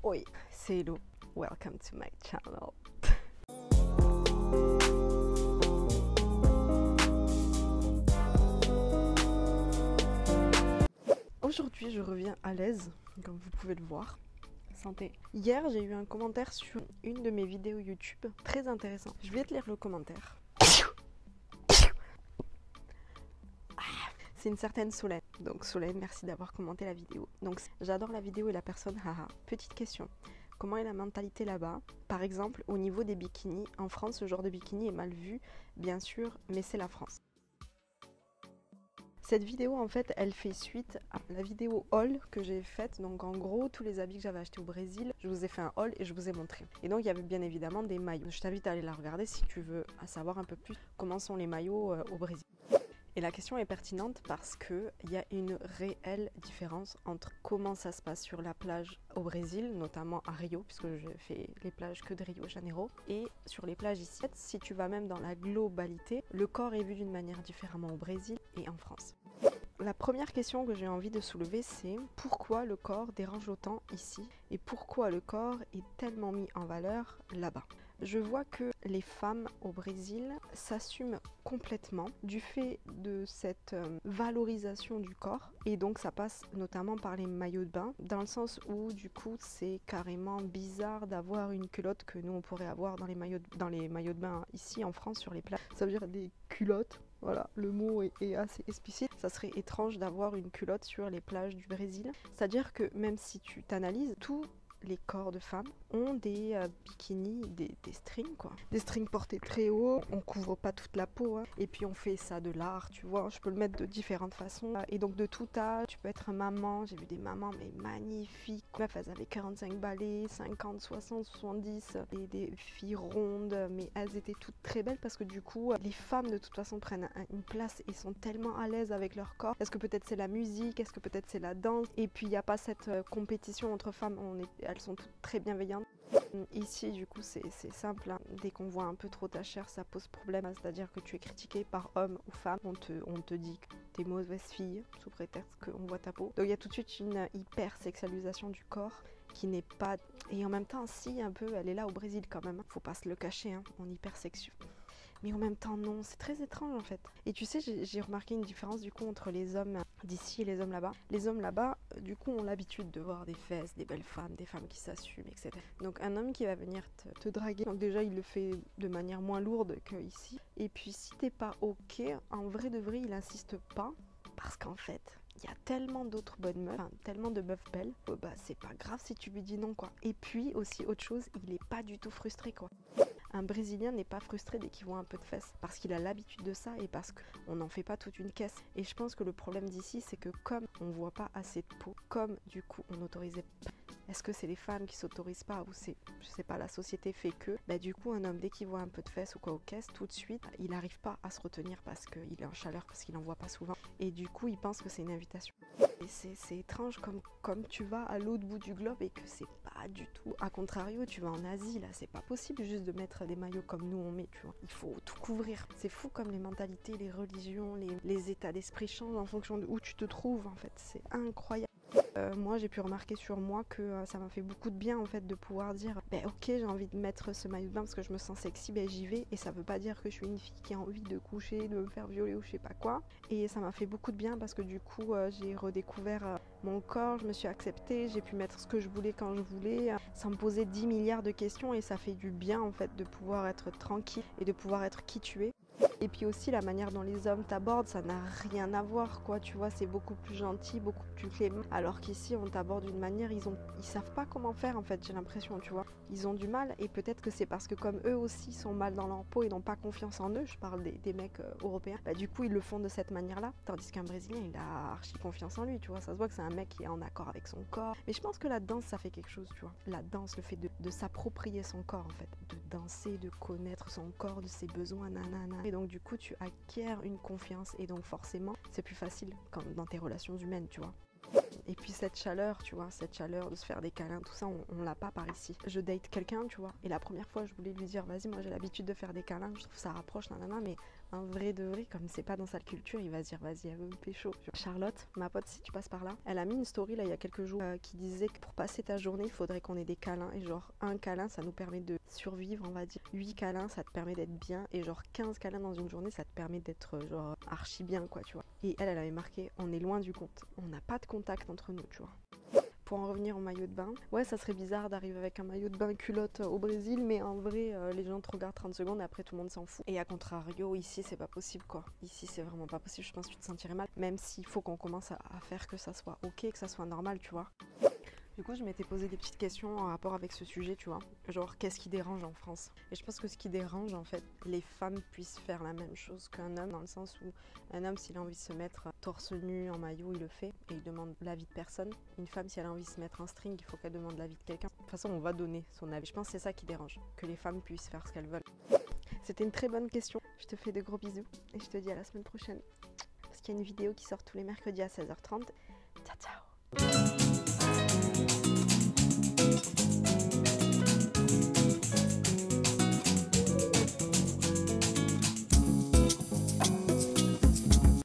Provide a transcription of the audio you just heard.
Oi, c'est Hello. Welcome to my channel. Aujourd'hui, je reviens à l'aise, comme vous pouvez le voir. Santé. Hier, j'ai eu un commentaire sur une de mes vidéos YouTube, très intéressant. Je vais te lire le commentaire. C'est une certaine Solène. Donc Solène, merci d'avoir commenté la vidéo. Donc j'adore la vidéo et la personne, haha. Petite question. Comment est la mentalité là-bas? Par exemple, au niveau des bikinis, en France, ce genre de bikini est mal vu, bien sûr, mais c'est la France. Cette vidéo, en fait, elle fait suite à la vidéo haul que j'ai faite. Donc, en gros, tous les habits que j'avais achetés au Brésil, je vous ai fait un haul et je vous ai montré. Et donc, il y avait bien évidemment des maillots. Je t'invite à aller la regarder si tu veux savoir un peu plus comment sont les maillots au Brésil. Et la question est pertinente parce qu'il y a une réelle différence entre comment ça se passe sur la plage au Brésil, notamment à Rio, puisque je fais les plages que de Rio de Janeiro, et sur les plages ici. Si tu vas même dans la globalité, le corps est vu d'une manière différemment au Brésil et en France. La première question que j'ai envie de soulever, c'est pourquoi le corps dérange autant ici et pourquoi le corps est tellement mis en valeur là-bas. Je vois que les femmes au Brésil s'assument complètement du fait de cette valorisation du corps, et donc ça passe notamment par les maillots de bain, dans le sens où du coup c'est carrément bizarre d'avoir une culotte que nous on pourrait avoir dans les maillots de bain ici en France sur les plages. Ça veut dire des culottes. Voilà, le mot est assez explicite. Ça serait étrange d'avoir une culotte sur les plages du Brésil. C'est-à-dire que même si tu t'analyses, tous les corps de femmes ont des bikinis, des strings quoi. Des strings portés très haut, on couvre pas toute la peau hein. Et puis on fait ça de l'art, tu vois. Je peux le mettre de différentes façons. Et donc de tout âge, tu peux être maman. J'ai vu des mamans mais magnifiques. Meuf, elles avaient 45 balais, 50, 60, 70. Et des filles rondes, mais elles étaient toutes très belles parce que du coup, les femmes de toute façon prennent une place et sont tellement à l'aise avec leur corps. Est-ce que peut-être c'est la musique, est-ce que peut-être c'est la danse? Et puis il n'y a pas cette compétition entre femmes, elles sont toutes très bienveillantes. Ici du coup c'est simple, hein. Dès qu'on voit un peu trop ta chair ça pose problème, c'est-à-dire que tu es critiqué par homme ou femme, on te dit que t'es mauvaise fille sous prétexte qu'on voit ta peau. Donc il y a tout de suite une hyper sexualisation du corps qui n'est pas... Et en même temps si un peu elle est là au Brésil quand même, faut pas se le cacher, hein. On hyper sexuel. Mais en même temps non, c'est très étrange en fait. Et tu sais, j'ai remarqué une différence du coup entre les hommes d'ici et les hommes là-bas. Les hommes là-bas, du coup, ont l'habitude de voir des fesses, des belles femmes, des femmes qui s'assument, etc. Donc un homme qui va venir te draguer, donc déjà il le fait de manière moins lourde qu'ici. Et puis si t'es pas ok, en vrai de vrai, il insiste pas. Parce qu'en fait, il y a tellement d'autres bonnes meufs, enfin, tellement de meufs belles, bah c'est pas grave si tu lui dis non quoi. Et puis aussi autre chose, il est pas du tout frustré quoi. Un Brésilien n'est pas frustré dès qu'il voit un peu de fesses parce qu'il a l'habitude de ça et parce qu'on n'en fait pas toute une caisse. Et je pense que le problème d'ici, c'est que comme on voit pas assez de peau, comme du coup on n'autorisait pas. Est-ce que c'est les femmes qui s'autorisent pas ou c'est, je sais pas, la société fait que, bah du coup un homme dès qu'il voit un peu de fesses ou quoi aux caisses, tout de suite, il n'arrive pas à se retenir parce qu'il est en chaleur, parce qu'il en voit pas souvent. Et du coup il pense que c'est une invitation. Et c'est étrange comme tu vas à l'autre bout du globe et que c'est pas du tout. A contrario, tu vas en Asie, là, c'est pas possible juste de mettre des maillots comme nous on met, tu vois. Il faut tout couvrir. C'est fou comme les mentalités, les religions, les états d'esprit changent en fonction de où tu te trouves, en fait. C'est incroyable. Moi j'ai pu remarquer sur moi que ça m'a fait beaucoup de bien en fait de pouvoir dire ok j'ai envie de mettre ce maillot de bain parce que je me sens sexy, j'y vais, et ça veut pas dire que je suis une fille qui a envie de coucher, de me faire violer ou je sais pas quoi, et ça m'a fait beaucoup de bien parce que du coup j'ai redécouvert mon corps, je me suis acceptée, j'ai pu mettre ce que je voulais quand je voulais sans me poser 10 milliards de questions, et ça fait du bien en fait de pouvoir être tranquille et de pouvoir être qui tu es. Et puis aussi la manière dont les hommes t'abordent, ça n'a rien à voir quoi, tu vois, c'est beaucoup plus gentil, beaucoup plus clément. Alors qu'ici on t'aborde d'une manière, ils savent pas comment faire en fait, j'ai l'impression, tu vois. Ils ont du mal, et peut-être que c'est parce que comme eux aussi sont mal dans leur peau et n'ont pas confiance en eux, je parle des mecs européens, bah du coup ils le font de cette manière-là. Tandis qu'un Brésilien il a archi confiance en lui, tu vois, ça se voit que c'est un mec qui est en accord avec son corps. Mais je pense que la danse ça fait quelque chose, tu vois. La danse, le fait de s'approprier son corps en fait, de danser, de connaître son corps, de ses besoins, nanana. Et donc du coup tu acquiers une confiance et donc forcément c'est plus facile comme dans tes relations humaines, tu vois. Et puis cette chaleur, tu vois, cette chaleur de se faire des câlins, tout ça, on l'a pas par ici. Je date quelqu'un, tu vois, et la première fois je voulais lui dire vas-y, moi j'ai l'habitude de faire des câlins, je trouve ça rapproche, nanana, mais un vrai de vrai, comme c'est pas dans sa culture, il va se dire vas-y, elle veut me pécho. Charlotte, ma pote, si tu passes par là, elle a mis une story là il y a quelques jours qui disait que pour passer ta journée, il faudrait qu'on ait des câlins. Et genre, un câlin, ça nous permet de survivre, on va dire. 8 câlins, ça te permet d'être bien. Et genre, 15 câlins dans une journée, ça te permet d'être genre archi bien, quoi, tu vois. Et elle avait marqué, on est loin du compte. On n'a pas de contact entre nous, tu vois. Pour en revenir au maillot de bain, ouais, ça serait bizarre d'arriver avec un maillot de bain culotte au Brésil, mais en vrai, les gens te regardent 30 secondes et après tout le monde s'en fout. Et à contrario, ici, c'est pas possible, quoi. Ici, c'est vraiment pas possible, je pense que tu te sentirais mal, même s'il faut qu'on commence à faire que ça soit ok, que ça soit normal, tu vois. Du coup, je m'étais posé des petites questions en rapport avec ce sujet, tu vois. Genre, qu'est-ce qui dérange en France? Et je pense que ce qui dérange, en fait, les femmes puissent faire la même chose qu'un homme, dans le sens où un homme, s'il a envie de se mettre torse nu en maillot, il le fait et il demande l'avis de personne. Une femme, si elle a envie de se mettre un string, il faut qu'elle demande l'avis de quelqu'un. De toute façon, on va donner son avis. Je pense que c'est ça qui dérange, que les femmes puissent faire ce qu'elles veulent. C'était une très bonne question. Je te fais de gros bisous et je te dis à la semaine prochaine. Parce qu'il y a une vidéo qui sort tous les mercredis à 16h30.